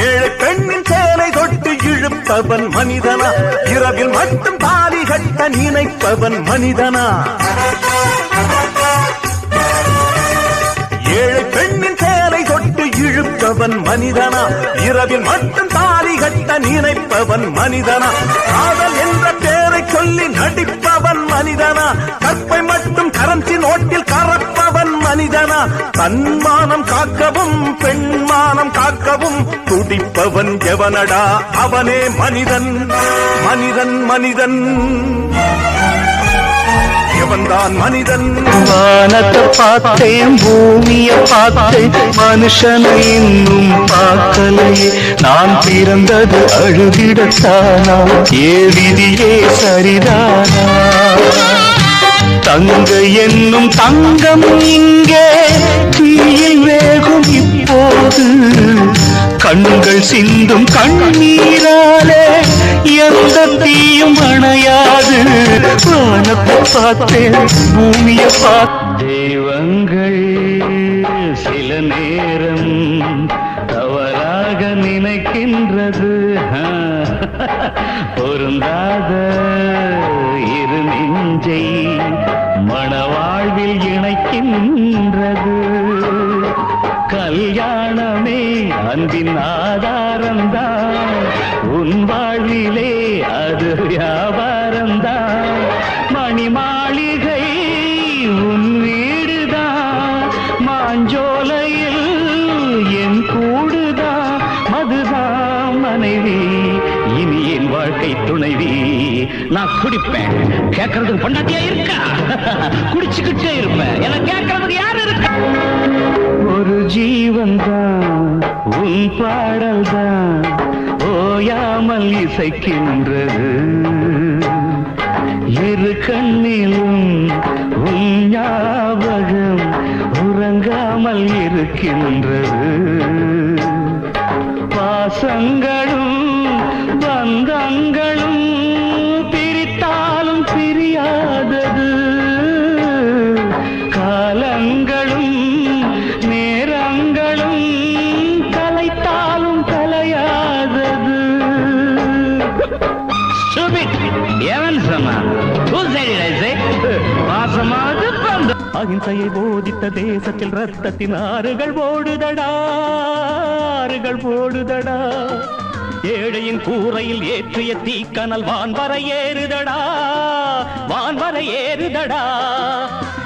ஏழை பெண்ணின் சேலை தொட்டு இழுப்பவன் மனிதனா? இரவில் மட்டும் தாலி கட்ட நினைப்பவன் மனிதனா? ஏழை பெண்ணின் சேலை தொட்டு இழுப்பவன் மனிதனா? இரவில் மட்டும் தாலி கட்ட நினைப்பவன் மனிதனா? காதல் என்ற பேரை சொல்லி நடிப்பவன் மனிதனா? கற்பை மட்டும் கரன்சி நோட்டில் கறப்பவன் மனிதனா? தன்மானம் காக்கவும் பெண்மானம் காக்கவும் துடிப்பவன் எவனடா? அவனே மனிதன். மனிதன் மனிதன் எவன்தான் மனிதன்? வானத்தை பார்த்தேன், பூமியை பார்த்தேன், மனுஷனை இன்னும் பார்க்கலையே. நான் பிறந்தது அழுதிடத்தானா? ஏ விதியே சரிதானா? தங்க என்னும் தங்கம் இங்கே தீயில் வேகும் இப்போது. கண்கள் சிந்தும் கண்ணீராலே எந்த தீயும் அணையாது. வானத்தை பார்த்தேன், பூமியை பார்த்தேன். தெய்வங்கள் சில நேரம் தவறாக நினைக்கின்றது. பொருந்தாத இரு நெஞ்சை மணவாழ்வில் இணைக்கின்றது. கல்யாணமே அன்பின் ஆதாரம்தான், உன் வாழ்விலே அது வியாபாரம்தான். மணி மாளிகை உன் வீடுதான், மாஞ்சோலையில் என் கூடுதான். மதுதான் மனைவி, இனி என் வாழ்க்கை துணைவி. நான் குடிப்பேன், கேட்கறதுக்கு பொண்டாட்டியா இருக்கா? குடிச்சுக்கிட்டே இருப்பேன், எனக்கு கேட்கறதுக்கு யாரு இருக்கா? ஒரு ஜீவன் தான், உன் பாடல் தான் ஓயாமல் இசைக்கின்றது. இரு கண்ணிலும் உன் ஞாபகம் உறங்காமல் இருக்கின்றது. பாசங்களும் பந்தங்களும் பிரித்தாலும் பிரியாதது. காலங்களும் நேரங்களும் கலைத்தாலும் கலையாதது. அகிம்சையை போதித்த தேசத்தில் ரத்தத்தின் ஆறுகள் ஓடுதடா, ஆறுகள் ஓடுதடா. ஏழையின் கூரையில் ஏற்றிய தீக்கனல் வான்வரை ஏறுதடா, வான்வரை ஏறுதடா.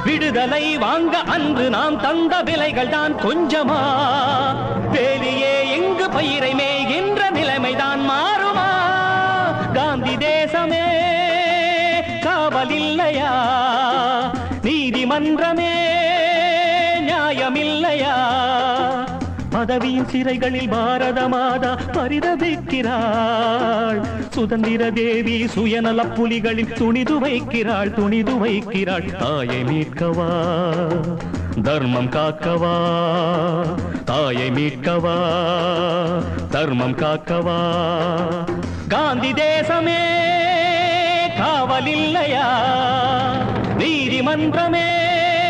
விடுதலை வாங்க அன்று நாம் தந்த விலைகள் தான் கொஞ்சமா? வேலியே எங்கு பயிரை மேய்கின்ற நிலைமைதான் மாறுமா? காந்தி தேசமே காவல் இல்லையா? நீதிமன்றமே நியாயமில்லையா? பதவியின் சிறைகளில் பாரத மாதா பரிதவிக்கிறாள். சுதந்திர தேவி சுயநல புலிகளின் துணிது வைக்கிறாள், துணிது வைக்கிறாள். தாயை மீட்கவா, தர்மம் காக்கவா? தாயை மீட்கவா, தர்மம் காக்கவா? காந்தி தேசமே காவல் இல்லையா? நீதிமன்றமே